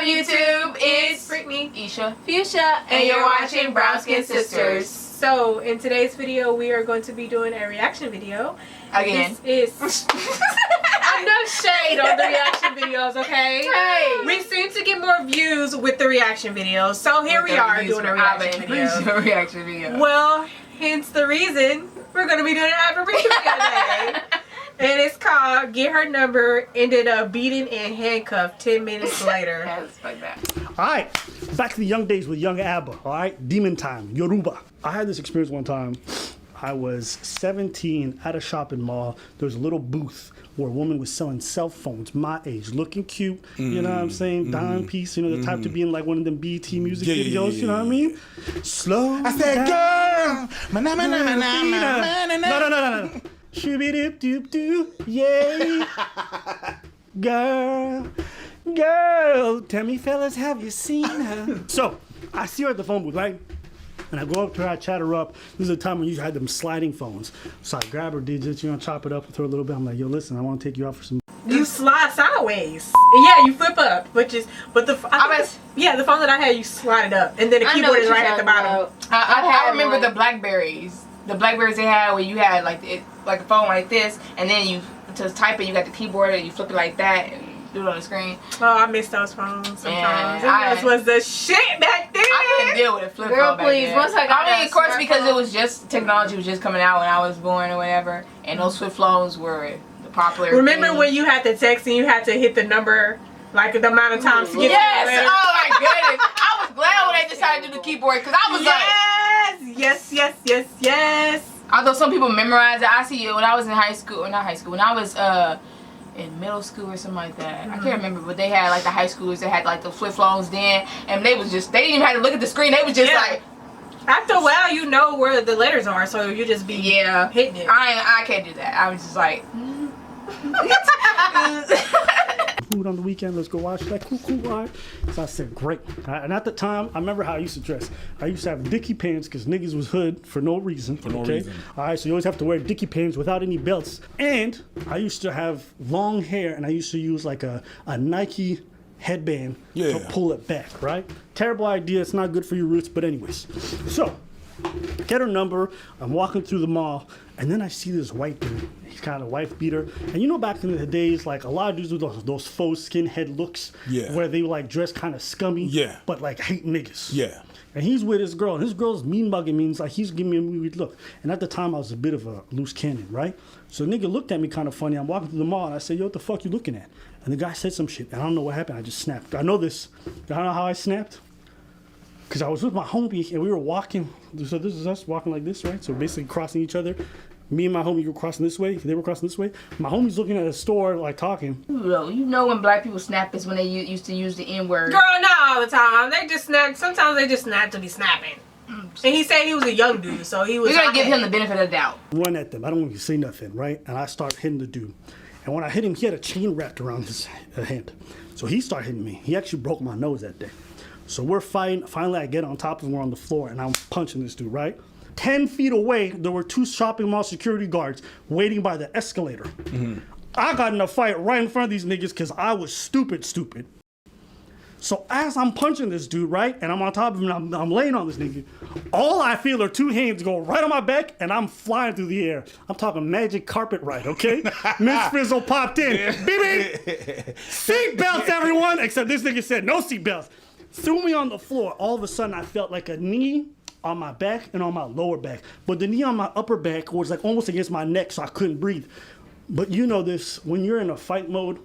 up, YouTube? It's Brittany, Isha, Fuchsia, and you're watching Brown Skin Sisters. So, in today's video, we are going to be doing a reaction video. Again. This is no shade on the reaction videos, okay? Hey. We seem to get more views with the reaction videos, so here we are doing a reaction video. Well, hence the reason we're going to be doing an Apple review today. And it's called Get Her Number, Ended Up Beaten and Handcuffed 10 Minutes Later. That's like that. Alright, back to the young days with young ABBA, alright? Demon time, Yoruba. I had this experience one time. I was 17 at a shopping mall. There was a little booth where a woman was selling cell phones, my age, looking cute, you know what I'm saying? Dime piece, you know, the type to be in like one of them BET music videos, you know what I mean? Slow. I said, girl, No. Shoo-be-doop-doop-doo, yay. Girl, tell me fellas, have you seen her? So, I see her at the phone booth, right? And I go up to her, I chat her up. This is a time when you had them sliding phones. So I grab her digits, you know, chop it up with her a little bit. I'm like, yo, listen, I want to take you out for some. You slide sideways. And yeah, you flip up, the phone that I had, you slide it up, and then the keyboard is right at the bottom. I remember the Blackberries. The Blackberries they had where you had like a phone like this, and then you to type it, you got the keyboard and you flip it like that and do it on the screen. Oh, I miss those phones sometimes. Yeah, those was the shit back then. I couldn't deal with a flip phone back then. Once I got of course, because it was just technology was just coming out when I was born or whatever, and those flip phones were the popular. Remember thing. when you had to text and you had to hit the number like the amount of times to get yes! the letter? Oh my goodness! I was glad when they decided to do the keyboard because I was yes. Although some people memorize it, I see it when I was in high school, or not high school, when I was in middle school or something like that. I can't remember, but they had like the high schoolers that had like the flip phones then, and they didn't even have to look at the screen. They was just like. After a while, you know where the letters are, so you just be hitting it. I can't do that. I was just like. Food on the weekend, let's go watch that cool, all right? So I said, great. And at the time, I remember how I used to dress. I used to have dicky pants because niggas was hood for no reason. All right, so you always have to wear dicky pants without any belts. And I used to have long hair, and I used to use like a Nike headband to pull it back, right? Terrible idea. It's not good for your roots, but anyways. So, get her number. I'm walking through the mall, and then I see this white dude. He's kind of wife beater. And you know, back in the days, like a lot of dudes do those faux skinhead looks, where they like dress kind of scummy, but like hate niggas. Yeah. And he's with his girl, and his girl's mean mugging me. Like he's giving me a weird look. And at the time, I was a bit of a loose cannon, right? So the nigga looked at me kind of funny. I'm walking through the mall, and I said, "Yo, what the fuck you looking at?" And the guy said some shit. And I don't know what happened. I just snapped. I know this. I don't know how I snapped. Because I was with my homie, and we were walking. So this is us walking like this, right? So basically crossing each other. Me and my homie were crossing this way. They were crossing this way. My homie's looking at a store, like talking. You know when black people snap is when they used to use the N-word. Girl, not all the time. They just snap. Sometimes they just snap to be snapping. And he said he was a young dude, so he was. We're gonna give him the benefit of the doubt. Run at them. I don't want to say nothing, right? And I start hitting the dude. And when I hit him, he had a chain wrapped around his hand. So he started hitting me. He actually broke my nose that day. So we're fighting. Finally, I get on top of him. We're on the floor, and I'm punching this dude, right? 10 feet away, there were 2 shopping mall security guards waiting by the escalator. I got in a fight right in front of these niggas because I was stupid. So as I'm punching this dude, right, and I'm on top of him, and I'm laying on this nigga, all I feel are 2 hands go right on my back, and I'm flying through the air. I'm talking magic carpet ride, okay? Miss Frizzle popped in. Beep. Seat belts, everyone! Except this nigga said no seat belts. Threw me on the floor. All of a sudden, I felt like a knee on my back and on my lower back. But the knee on my upper back was like almost against my neck, so I couldn't breathe. But you know this, when you're in a fight mode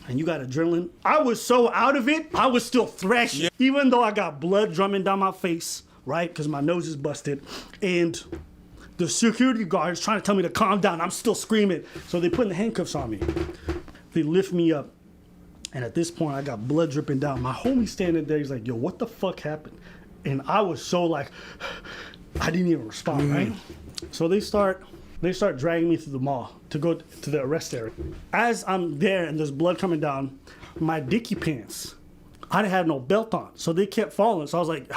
and you got adrenaline, I was so out of it, I was still thrashing. Even though I got blood drumming down my face, right? Because my nose is busted. And the security guard is trying to tell me to calm down. I'm still screaming. So they put the handcuffs on me. They lift me up. And at this point, I got blood dripping down. My homie standing there, he's like, yo, what the fuck happened? And I was so like, I didn't even respond, right? So they start dragging me through the mall to go to the arrest area. As I'm there and there's blood coming down, my dicky pants, I didn't have no belt on. So they kept falling. So I was like,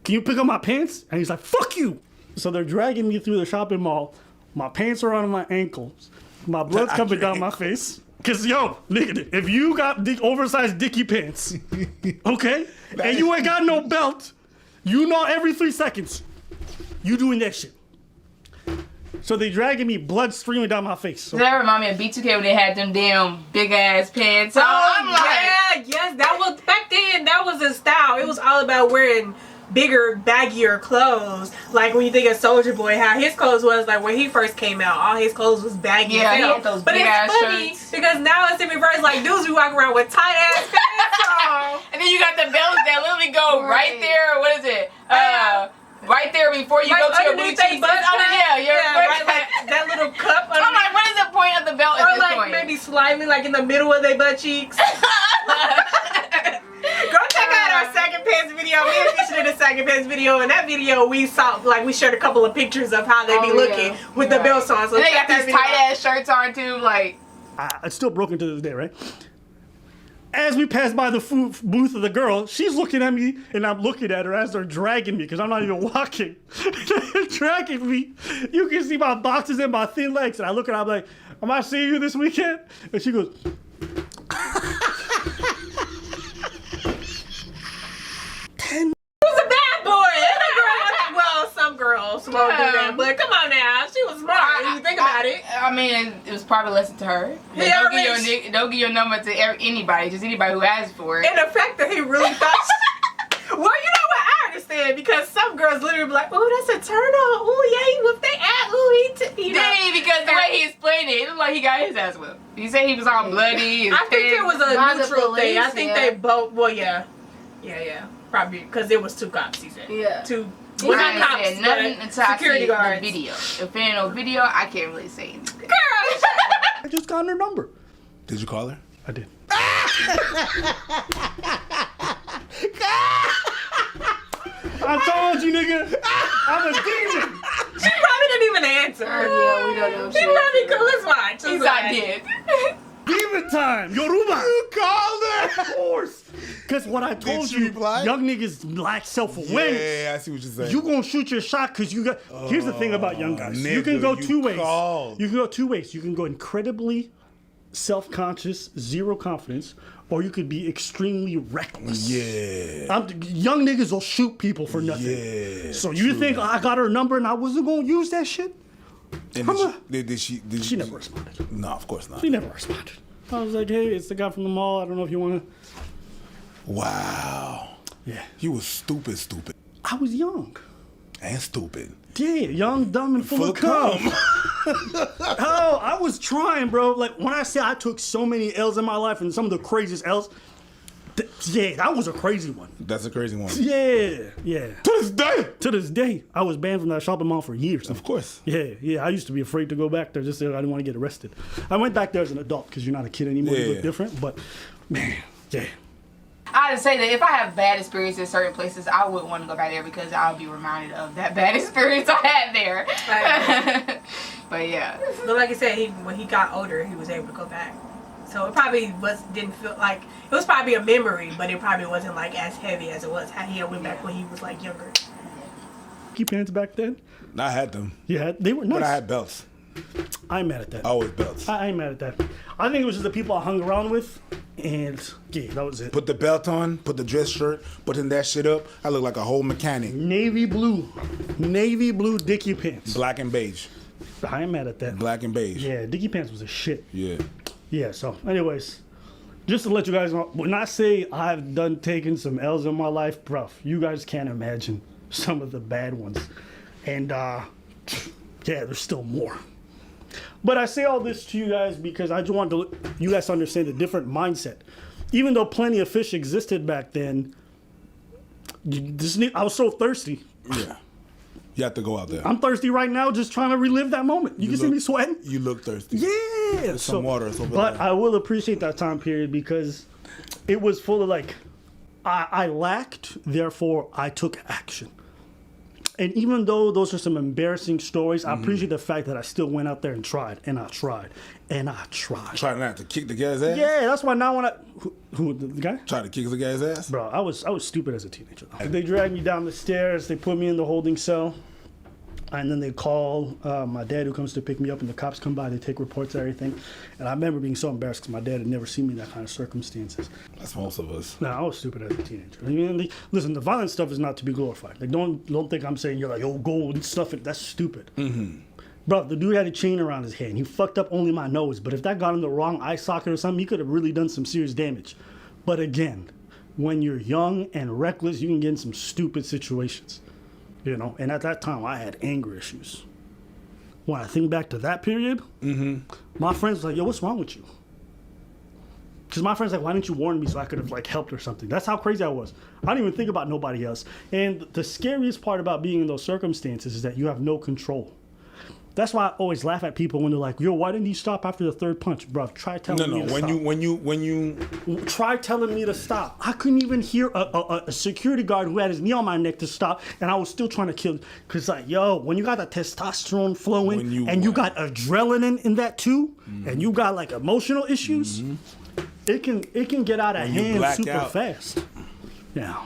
can you pick up my pants? And he's like, fuck you. So they're dragging me through the shopping mall. My pants are on my ankles. My blood's coming down my face. Cause yo, nigga, if you got oversized dicky pants, okay, and you ain't got no belt, you know every 3 seconds, you doing that shit. So they dragging me, blood streaming down my face. So. That remind me of B2K when they had them damn big ass pants. Oh, yes, that was back then. That was a style. It was all about wearing bigger, baggier clothes. Like when you think of Soulja Boy, how his clothes was like when he first came out. All his clothes was baggy. Yeah, he had those big ass shirts. Because now it's in reverse. Like dudes be walking around with tight ass pants on. And then you got the belts that literally go right there. What is it? Right there before you go to your blue cheeks. Right, like that little cup. I'm like, what is the point of the belt at this point? Or like maybe slimy, like in the middle of their butt cheeks. Go check out our second pants video. Me and Fisher did a second pants video. In that video, we saw, like, we shared a couple of pictures of how they be looking with the belts on. So and they got these tight ass shirts on too, like. It's still broken to this day, right? As we pass by the food booth of the girl, she's looking at me, and I'm looking at her as they're dragging me, because I'm not even walking. They're dragging me. You can see my boxes and my thin legs, and I look at her, I'm like, am I seeing you this weekend? And she goes, won't do that, but come on now, she was smart. When you think about it. I mean, it was probably lesson to her. Yeah, don't give your number to anybody, just anybody who asks for it. And the fact that he really thought. Well, you know what? I understand because some girls literally be like, "Oh, that's a turn on. Oh, yeah, he whipped their ass. Oh, he did because the way he explained it, it looked like he got his ass whipped. He said he was all bloody. I think it was a neutral thing. I think they both. Well, yeah, probably because it was two cops. He said, two. Well, not cops, nothing until security guards. The video. If there ain't no video, I can't really say anything. Girl, I just got her number. Did you call her? I did. I told you, nigga. I'm a demon. She probably didn't even answer. Yeah, we don't know. She probably cool as watch. She's I did. Demon time. Yoruba. You called her. Of course. Because what I told you, young niggas lack self-awareness. Yeah, I see what you're saying. You gonna shoot your shot because you got. Here's the thing about young guys. Nigga, you can go two ways. Called. You can go two ways. You can go incredibly self-conscious, zero confidence, or you could be extremely reckless. Yeah. Young niggas will shoot people for nothing. Yeah. So you think I got her number and I wasn't gonna use that shit? And did she never responded. No, of course not. She never responded. I was like, hey, it's the guy from the mall. I don't know if you want to. Wow. Yeah. You was stupid. I was young. And stupid. Yeah, young, dumb, and full of cum. Oh, I was trying, bro. Like, when I say I took so many L's in my life and some of the craziest L's, that was a crazy one. That's a crazy one. Yeah. To this day. I was banned from that shopping mall for years. Of course. Yeah. I used to be afraid to go back there just so I didn't want to get arrested. I went back there as an adult because you're not a kid anymore. You look different. But, man, yeah. I'd say that if I have bad experiences in certain places, I wouldn't want to go back there because I'll be reminded of that bad experience I had there. Right. But yeah. But like I said, when he got older, he was able to go back. So it probably didn't feel like it was probably a memory, but it probably wasn't like as heavy as it was how he went back when he was like younger. Keep pants back then? I had them. Yeah, they were nice. But I had belts. I ain't mad at that. Always belts. I ain't mad at that. I think it was just the people I hung around with, and yeah, that was it. Put the belt on, put the dress shirt, button that shit up. I look like a whole mechanic. Navy blue Dickie pants. Black and beige. I ain't mad at that. Black and beige. Yeah, Dickie pants was a shit. Yeah, so anyways, just to let you guys know, when I say I've taken some L's in my life, bruv, you guys can't imagine some of the bad ones. And yeah, there's still more. But I say all this to you guys because I just want you guys to understand the different mindset. Even though plenty of fish existed back then, I was so thirsty. Yeah. You have to go out there. I'm thirsty right now just trying to relive that moment. You can see me sweating? You look thirsty. Yeah. There's some water over there. But I will appreciate that time period because it was full of like, I lacked, therefore I took action. And even though those are some embarrassing stories, I appreciate the fact that I still went out there and tried. Trying not to kick the guy's ass? Yeah, that's why now when who the guy? Trying to kick the guy's ass? Bro, I was stupid as a teenager. They dragged me down the stairs. They put me in the holding cell. And then they call my dad, who comes to pick me up, and the cops come by. They take reports and everything. And I remember being so embarrassed because my dad had never seen me in that kind of circumstances. That's most of us. No, I was stupid as a teenager. I mean, listen, the violent stuff is not to be glorified. Like, don't think I'm saying you're like, oh, go and stuff it. That's stupid. Mm-hmm. Bro, the dude had a chain around his head. He fucked up only my nose. But if that got in the wrong eye socket or something, he could have really done some serious damage. But again, when you're young and reckless, you can get in some stupid situations. You know, and at that time, I had anger issues. When I think back to that period, my friends was like, yo, what's wrong with you? Because my friends like, why didn't you warn me so I could have like helped or something? That's how crazy I was. I didn't even think about nobody else. And the scariest part about being in those circumstances is that you have no control. That's why I always laugh at people when they're like, yo, why didn't you stop after the third punch? Bro, try telling me to stop. When you try telling me to stop. I couldn't even hear a security guard who had his knee on my neck to stop, and I was still trying to kill. Because like, yo, when you got the testosterone flowing you got adrenaline in that too, and you got like emotional issues, it can get out of hand super fast. Yeah.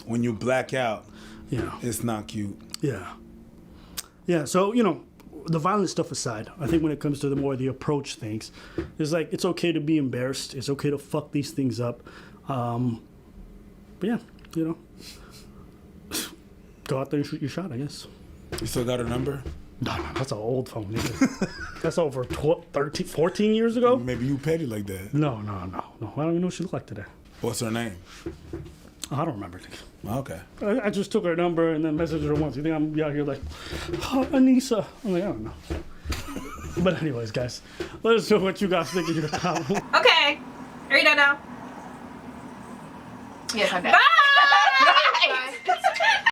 When you black out, yeah, it's not cute. Yeah. Yeah, so, you know, the violent stuff aside, I think when it comes to the approach things, it's like, it's okay to be embarrassed. It's okay to fuck these things up. But yeah, you know, go out there and shoot your shot, I guess. You still got her number? No, that's an old phone, nigga. That's over 13, 14 years ago? Maybe you petty like that. No. I don't even know what she looked like today. What's her name? I don't remember. Okay. I just took her number and then messaged her once. You think I'm out here like, oh, Anissa? I'm like, I don't know. But anyways, guys, let us know what you guys think of your comment. Okay. Are you done now? Yes, I'm done. Bye!